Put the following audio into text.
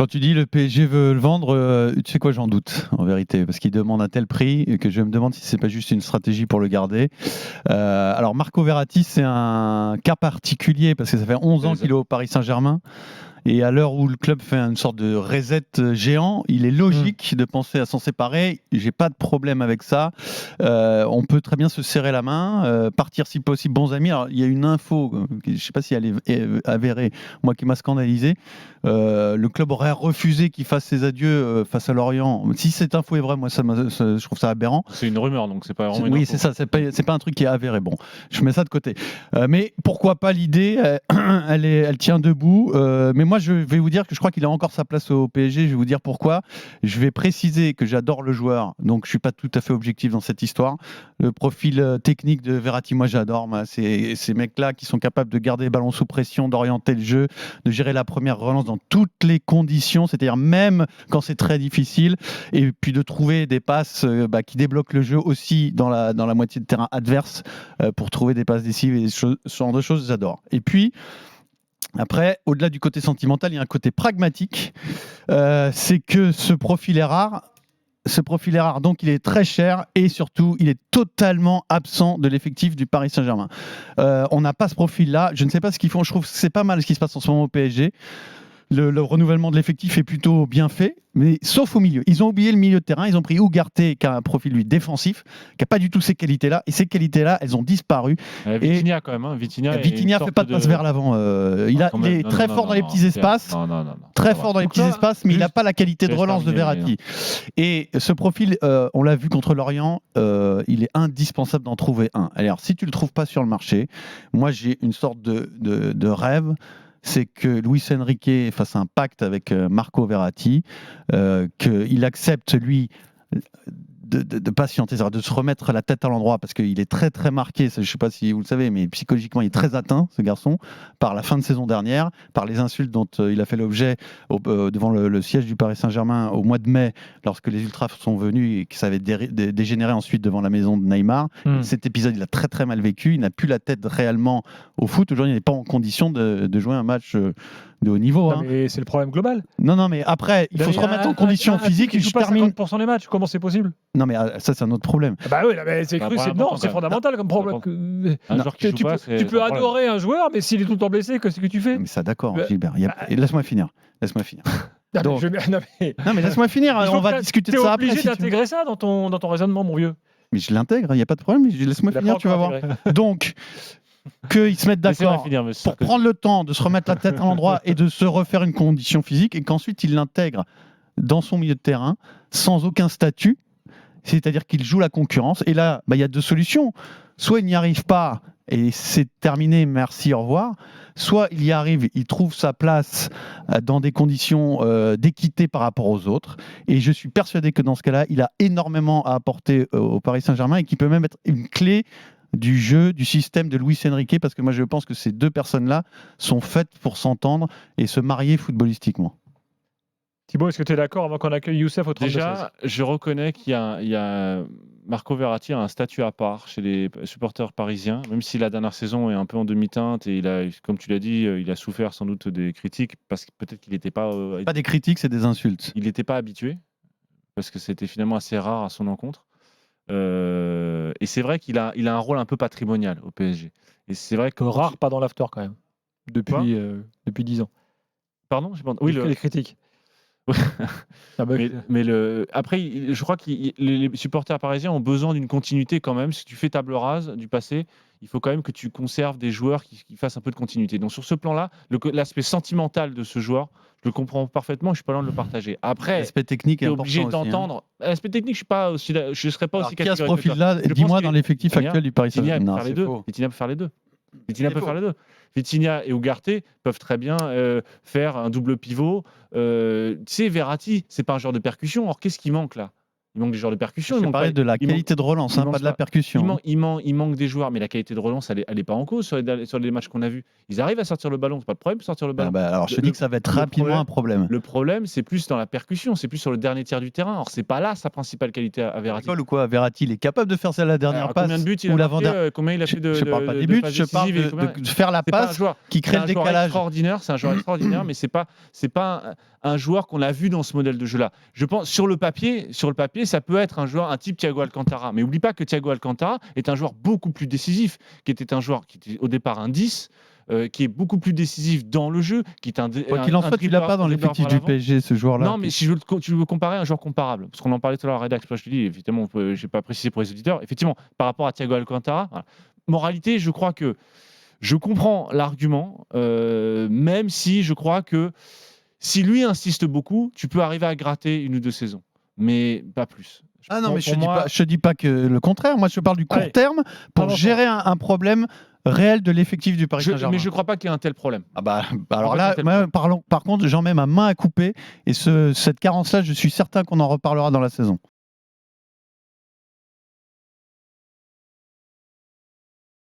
Quand tu dis le PSG veut le vendre, tu sais quoi, j'en doute en vérité, parce qu'il demande un tel prix que je me demande si c'est pas juste une stratégie pour le garder. Alors Marco Verratti, c'est un cas particulier parce que ça fait 11 ans qu'il est au Paris Saint-Germain. Et à l'heure où le club fait une sorte de reset géant, il est logique de penser à s'en séparer. J'ai pas de problème avec ça. On peut très bien se serrer la main, partir si possible bons amis. Alors, il y a une info, je sais pas si elle est avérée, moi qui m'a scandalisé. Le club aurait refusé qu'il fasse ses adieux face à Lorient. Si cette info est vraie, moi je trouve ça aberrant. C'est une rumeur, donc c'est pas vraiment une Oui, info. c'est ça. C'est pas un truc qui est avéré. Bon, je mets ça de côté. Mais pourquoi pas l'idée elle tient debout. Mais moi, je vais vous dire que je crois qu'il a encore sa place au PSG. Je vais vous dire pourquoi. Je vais préciser que j'adore le joueur, donc je suis pas tout à fait objectif dans cette histoire. Le profil technique de Verratti, moi j'adore. Ces mecs-là qui sont capables de garder le ballon sous pression, d'orienter le jeu, de gérer la première relance dans toutes les conditions, c'est-à-dire même quand c'est très difficile, et puis de trouver des passes qui débloquent le jeu aussi dans la moitié de terrain adverse pour trouver des passes décisives et ce genre de choses, j'adore. Et puis, après, au-delà du côté sentimental, il y a un côté pragmatique. C'est que ce profil est rare. Ce profil est rare, donc il est très cher et surtout, il est totalement absent de l'effectif du Paris Saint-Germain. On n'a pas ce profil-là. Je ne sais pas ce qu'ils font. Je trouve que c'est pas mal ce qui se passe en ce moment au PSG. Le renouvellement de l'effectif est plutôt bien fait, mais sauf au milieu. Ils ont oublié le milieu de terrain. Ils ont pris Ugarte, qui a un profil lui défensif, qui n'a pas du tout ces qualités-là. Et ces qualités-là, elles ont disparu. Vitinha quand même. Hein. Vitinha fait pas de passe vers l'avant. Il est très fort dans les petits espaces. Très fort dans les petits espaces, mais il n'a pas la qualité de relance de Verratti. Et ce profil, on l'a vu contre Lorient, il est indispensable d'en trouver un. Alors, si tu le trouves pas sur le marché, moi j'ai une sorte de rêve. C'est que Luis Enrique fasse un pacte avec Marco Verratti, qu'il accepte, lui, de patienter, de se remettre la tête à l'endroit, parce qu'il est très très marqué, je ne sais pas si vous le savez, mais psychologiquement il est très atteint, ce garçon, par la fin de saison dernière, par les insultes dont il a fait l'objet devant le siège du Paris Saint-Germain au mois de mai, lorsque les Ultras sont venus et que ça avait dégénéré ensuite devant la maison de Neymar. Cet épisode, il a très très mal vécu, il n'a plus la tête réellement au foot. Aujourd'hui, il n'est pas en condition de jouer un match de haut niveau. Non, mais c'est le problème global. Non, mais après, il faut se remettre en condition physique. Il joue pas 50% des matchs. Comment c'est possible? Non, mais ça, c'est un autre problème. Bah oui, c'est fondamental comme problème. Tu peux adorer un joueur, mais s'il est tout le temps blessé, qu'est-ce que tu fais? Mais ça, d'accord, Gilbert. Laisse-moi finir. Donc, non, mais laisse-moi finir. On va discuter de ça après. Tu es obligé d'intégrer ça dans ton raisonnement, mon vieux. Mais je l'intègre, il n'y a pas de problème. Laisse-moi finir, tu vas voir. Donc, qu'ils se mettent d'accord pour prendre le temps de se remettre la tête à l'endroit et de se refaire une condition physique, et qu'ensuite il l'intègre dans son milieu de terrain sans aucun statut, c'est-à-dire qu'il joue la concurrence. Et là, il y a deux solutions. Soit il n'y arrive pas et c'est terminé, merci, au revoir. Soit il y arrive, il trouve sa place dans des conditions d'équité par rapport aux autres. Et je suis persuadé que dans ce cas-là, il a énormément à apporter au Paris Saint-Germain et qu'il peut même être une clé du jeu, du système de Luis Enrique, parce que moi je pense que ces deux personnes-là sont faites pour s'entendre et se marier footballistiquement. Thibaut, est-ce que tu es d'accord avant qu'on accueille Youssef au 32-16? Déjà, je reconnais qu'il y a Marco Verratti a un statut à part chez les supporters parisiens, même si la dernière saison est un peu en demi-teinte et comme tu l'as dit, il a souffert sans doute des critiques parce que peut-être qu'il n'était pas... Pas des critiques, c'est des insultes. Il n'était pas habitué parce que c'était finalement assez rare à son encontre. Et c'est vrai qu'il a un rôle un peu patrimonial au PSG. Et c'est vrai que rare, pas dans l'after quand même. Depuis 10 ans. Pardon, oui, les critiques. mais après, je crois que les supporters parisiens ont besoin d'une continuité quand même. Si tu fais table rase du passé, il faut quand même que tu conserves des joueurs qui fassent un peu de continuité. Donc sur ce plan-là, l'aspect sentimental de ce joueur, je le comprends parfaitement, je suis pas loin de le partager. Après, l'aspect technique est obligé d'entendre. L'aspect technique, je serais pas aussi catégorique. Qui a ce profil-là? Dis-moi dans l'effectif actuel du Paris Saint-Germain. Vitinha peut faire les deux. Vitinha et Ugarte peuvent très bien faire un double pivot. Tu sais, Verratti, c'est pas un joueur de percussion. Or, qu'est-ce qui manque là? Il manque des joueurs de percussion. Je parlais de la qualité de relance, pas de la percussion. Il manque des joueurs, mais la qualité de relance, elle est pas en cause sur les matchs qu'on a vus. Ils arrivent à sortir le ballon, c'est pas de problème de sortir le ballon. Alors je te dis que ça va être rapidement un problème. Le problème, c'est plus dans la percussion, c'est plus sur le dernier tiers du terrain. Or, c'est pas là sa principale qualité à Verratti. Ou quoi, Verratti, il est capable de faire ça la dernière passe. Combien de buts il a marqué, combien il a fait de Je parle pas des buts, je parle de faire la passe qui crée le décalage. C'est un joueur extraordinaire, mais c'est pas un joueur qu'on a vu dans ce modèle de jeu-là. Je pense sur le papier, ça peut être un type Thiago Alcantara. Mais n'oublie pas que Thiago Alcantara est un joueur beaucoup plus décisif, qui était un joueur qui était au départ un 10, qui est beaucoup plus décisif dans le jeu, qui est Quoi qu'il en soit, tu l'as pas dans l'effectif du PSG, ce joueur-là. Non, mais si tu veux comparer un joueur comparable, parce qu'on en parlait tout à l'heure à Redax, je te dis, évidemment, je n'ai pas précisé pour les auditeurs, effectivement, par rapport à Thiago Alcantara, voilà. Moralité, je crois que je comprends l'argument, même si je crois que si lui insiste beaucoup, tu peux arriver à gratter 1 ou 2 saisons, mais pas plus. Ah non, mais je ne dis pas que le contraire. Moi, je parle du court terme pour gérer un problème réel de l'effectif du Paris Saint-Germain. Mais je ne crois pas qu'il y ait un tel problème. Alors là, par contre, j'en mets ma main à couper. Et cette carence-là, je suis certain qu'on en reparlera dans la saison.